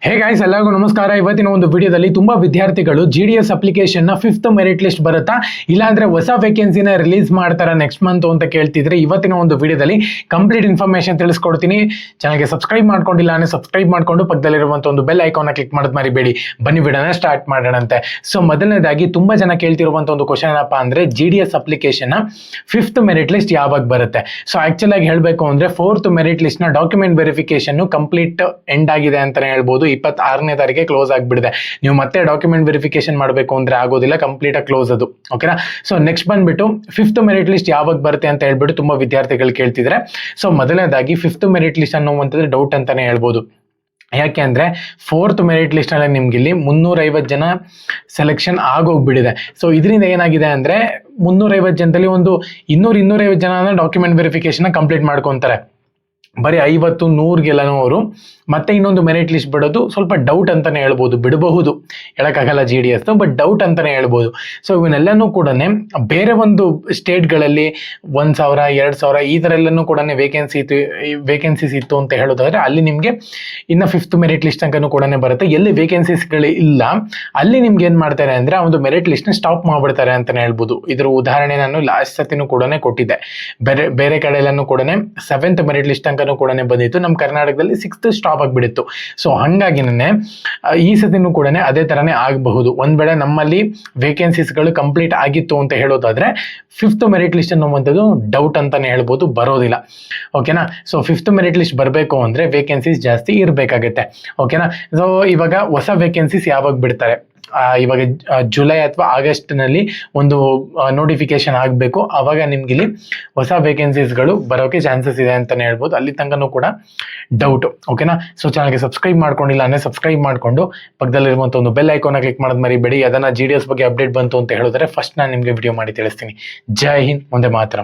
Hey guys, ಎಲ್ಲರಿಗೂ ನಮಸ್ಕಾರ. ಇವತ್ತಿನ ಒಂದು ವಿಡಿಯೋದಲ್ಲಿ ತುಂಬಾ ವಿದ್ಯಾರ್ಥಿಗಳು GDS ಅಪ್ಲಿಕೇಶನ್ ನ 5th ಮೆರಿಟ್ ಲಿಸ್ಟ್ ಬರುತ್ತಾ ಇಲ್ಲಾಂದ್ರೆ ಹೊಸ ವೇಕೆನ್ಸಿನ ರಿಲೀಸ್ ಮಾಡ್ತಾರಾ ನೆಕ್ಸ್ಟ್ ಮಂತ್ ಅಂತ ಕೇಳ್ತಿದ್ರೆ ಇವತ್ತಿನ ಒಂದು ವಿಡಿಯೋದಲ್ಲಿ ಕಂಪ್ಲೀಟ್ ಇನ್ಫಾರ್ಮೇಶನ್ ತಿಳಿಸ್ಕೊಡ್ತೀನಿ. ಚಾನಲ್ಗೆ ಸಬ್ಸ್ಕ್ರೈಬ್ ಮಾಡ್ಕೊಂಡಿಲ್ಲ ಅಂದ್ರೆ ಸಬ್ಸ್ಕ್ರೈಬ್ ಮಾಡ್ಕೊಂಡು ಪಕ್ಕದಲ್ಲಿರುವಂತ ಒಂದು ಬೆಲ್ ಐಕಾನ್ ಕ್ಲಿಕ್ ಮಾಡೋದು ಮರಿಬೇಡಿ. ಬನ್ನಿ ವಿಡಿಯೋನ ಸ್ಟಾರ್ಟ್ ಮಾಡೋಣಂತೆ. ಸೊ ಮೊದಲನೇದಾಗಿ ತುಂಬಾ ಜನ ಕೇಳ್ತಿರುವಂತ ಒಂದು ಕ್ವಶನ್ ಏನಪ್ಪಾ ಅಂದ್ರೆ GDS ಅಪ್ಲಿಕೇಶನ್ ನ 5th ಮೆರಿಟ್ ಲಿಸ್ಟ್ ಯಾವಾಗ ಬರುತ್ತೆ. ಸೊ ಆಕ್ಚುಲ್ ಆಗಿ ಹೇಳ್ಬೇಕು ಅಂದ್ರೆ 4th ಮೆರಿಟ್ ಲಿಸ್ಟ್ ನ ಡಾಕ್ಯುಮೆಂಟ್ ವೆರಿಫಿಕೇಶನ್ ಕಂಪ್ಲೀಟ್ ಎಂಡ್ ಆಗಿದೆ ಅಂತಾನೆ ಹೇಳ್ಬೋದು. 26ನೇ ತಾರೀಕಿಗೆ ಕ್ಲೋಸ್ ಆಗಿಬಿಡಿದೆ. ನೀವು ಮತ್ತೆ ಡಾಕ್ಯುಮೆಂಟ್ ವೆರಿಫಿಕೇಶನ್ ಮಾಡಬೇಕು ಅಂದ್ರೆ ಆಗೋದಿಲ್ಲ, ಕಂಪ್ಲೀಟ್ ಆಗಿ ಕ್ಲೋಸ್ ಅದು. ಓಕೆನಾ. ಸೊ ನೆಕ್ಸ್ಟ್ ಬಂದ್ಬಿಟ್ಟು 5th ಮೆರಿಟ್ ಲಿಸ್ಟ್ ಯಾವಾಗ ಬರುತ್ತೆ ಅಂತ ಹೇಳ್ಬಿಟ್ಟು ತುಂಬಾ ವಿದ್ಯಾರ್ಥಿಗಳು ಕೇಳ್ತಿದ್ರೆ. ಸೊ ಮೊದಲನೇದಾಗಿ 5th ಮೆರಿಟ್ ಲಿಸ್ಟ್ ಅನ್ನುವಂಥದ್ದು ಡೌಟ್ ಅಂತಾನೆ ಹೇಳ್ಬೋದು. ಯಾಕೆ ಅಂದ್ರೆ 4th ಮೆರಿಟ್ ಲಿಸ್ಟ್ ನಲ್ಲಿ ನಿಮ್ಗೆ ಇಲ್ಲಿ 350 ಜನ ಸೆಲೆಕ್ಷನ್ ಆಗೋಗ್ಬಿಟ್ಟಿದೆ. ಸೊ ಇದರಿಂದ ಏನಾಗಿದೆ ಅಂದ್ರೆ 350 ಜನದಲ್ಲಿ ಒಂದು 250 ಜನ ಡಾಕ್ಯುಮೆಂಟ್ ವೆರಿಫಿಕೇಶನ್ ಕಂಪ್ಲೀಟ್ ಮಾಡ್ಕೊಂತಾರೆ. ಬರೀ 50-100 ಅವರು ಮತ್ತೆ ಇನ್ನೊಂದು ಮೆರಿಟ್ ಲಿಸ್ಟ್ ಬಿಡೋದು ಸ್ವಲ್ಪ ಡೌಟ್ ಅಂತಾನೆ ಹೇಳ್ಬೋದು. ಬಿಡಬಹುದು, ಹೇಳಕ್ಕಾಗಲ್ಲ GDS, ಬಟ್ ಡೌಟ್ ಅಂತಾನೆ ಹೇಳ್ಬೋದು. ಸೊ ಇವನ್ನೆಲ್ಲನೂ ಕೂಡ ಬೇರೆ ಒಂದು ಸ್ಟೇಟ್ಗಳಲ್ಲಿ 1,000, 2,000 ಈ ಥರ ಎಲ್ಲನೂ ಕೂಡ ವೇಕೆನ್ಸೀಸ್ ಇತ್ತು ಅಂತ ಹೇಳೋದಾದ್ರೆ ಅಲ್ಲಿ ನಿಮಗೆ ಇನ್ನು 5th ಮೆರಿಟ್ ಲಿಸ್ಟ್ ತನಕನೂ ಕೂಡ ಬರುತ್ತೆ. ಎಲ್ಲಿ ವೇಕೆನ್ಸೀಸ್ಗಳು ಇಲ್ಲ ಅಲ್ಲಿ ನಿಮ್ಗೆ ಏನ್ ಮಾಡ್ತಾರೆ ಅಂದ್ರೆ ಆ ಒಂದು ಮೆರಿಟ್ ಲಿಸ್ಟ್ ನ ಸ್ಟಾಪ್ ಮಾಡ್ಬಿಡ್ತಾರೆ ಅಂತಾನೆ ಹೇಳ್ಬೋದು. ಇದ್ರ ಉದಾಹರಣೆ ನಾನು ಲಾಸ್ಟ್ ಸತಿನೂ ಕೂಡ ಕೊಟ್ಟಿದ್ದೆ. ಬೇರೆ ಕಡೆ ಎಲ್ಲನೂ ಕೂಡ 7th ಮೆರಿಟ್ ಲಿಸ್ಟ್ ತನಕ ಕೂಡ ಬಂದಿತ್ತು. ನಮ್ಮ ಕರ್ನಾಟಕದಲ್ಲಿ 6th ಸ್ಟಾಪ್ ಆಗಿಬಿಡಿತ್ತು. ಸೊ ಹಂಗಾಗಿ ಈ ಸತಿನೂ ಕೂಡ ಅದೇ ತರನೇ ಆಗಬಹುದು. ಒಂದ್ ವೇಳೆ ನಮ್ಮಲ್ಲಿ ವೇಕೆನ್ಸೀಸ್ಗಳು ಕಂಪ್ಲೀಟ್ ಆಗಿತ್ತು ಅಂತ ಹೇಳೋದಾದ್ರೆ 5th ಮೆರಿಟ್ ಲಿಸ್ಟ್ ಅನ್ನುವಂಥದ್ದು ಡೌಟ್ ಅಂತಾನೆ ಹೇಳ್ಬೋದು, ಬರೋದಿಲ್ಲ. ಓಕೆನಾ. ಸೊ 5th ಮೆರಿಟ್ ಲಿಸ್ಟ್ ಬರಬೇಕು ಅಂದ್ರೆ ವೇಕೆನ್ಸೀಸ್ ಜಾಸ್ತಿ ಇರಬೇಕಾಗತ್ತೆ. ಓಕೆನಾ. ಸೊ ಇವಾಗ ಹೊಸ ವೇಕೆನ್ಸೀಸ್ ಯಾವಾಗ ಬಿಡ್ತಾರೆ, ಇವಾಗ ಜುಲೈ ಅಥವಾ ಆಗಸ್ಟ್ ನಲ್ಲಿ ಒಂದು ನೋಟಿಫಿಕೇಶನ್ ಆಗಬೇಕು. ಅವಾಗ ನಿಮ್ಗೆ ಇಲ್ಲಿ ಹೊಸ ವೇಕೆನ್ಸೀಸ್ಗಳು ಬರೋಕೆ ಚಾನ್ಸಸ್ ಇದೆ ಅಂತಾನೆ ಹೇಳ್ಬೋದು. ಅಲ್ಲಿ ತನಕನೂ ಕೂಡ ಡೌಟ್. ಓಕೆನಾ. ಸೊ ಚಾನಲ್ಗೆ ಸಬ್ಸ್ಕ್ರೈಬ್ ಮಾಡ್ಕೊಂಡಿಲ್ಲ ಅಂದ್ರೆ ಸಬ್ಸ್ಕ್ರೈಬ್ ಮಾಡ್ಕೊಂಡು ಪಕ್ಕದಲ್ಲಿರುವಂತ ಒಂದು ಬೆಲ್ ಐಕಾನ್ ಕ್ಲಿಕ್ ಮಾಡೋದು ಮರಿಬೇಡಿ. ಅದನ್ನ GDS ಬಗ್ಗೆ ಅಪ್ಡೇಟ್ ಬಂತು ಅಂತ ಹೇಳಿದ್ರೆ ಫಸ್ಟ್ ನಾನು ನಿಮ್ಗೆ ವಿಡಿಯೋ ಮಾಡಿ ತಿಳಿಸ್ತೀನಿ. ಜೈ ಹಿಂದ್, ಮುಂದೆ ಮಾತರಂ.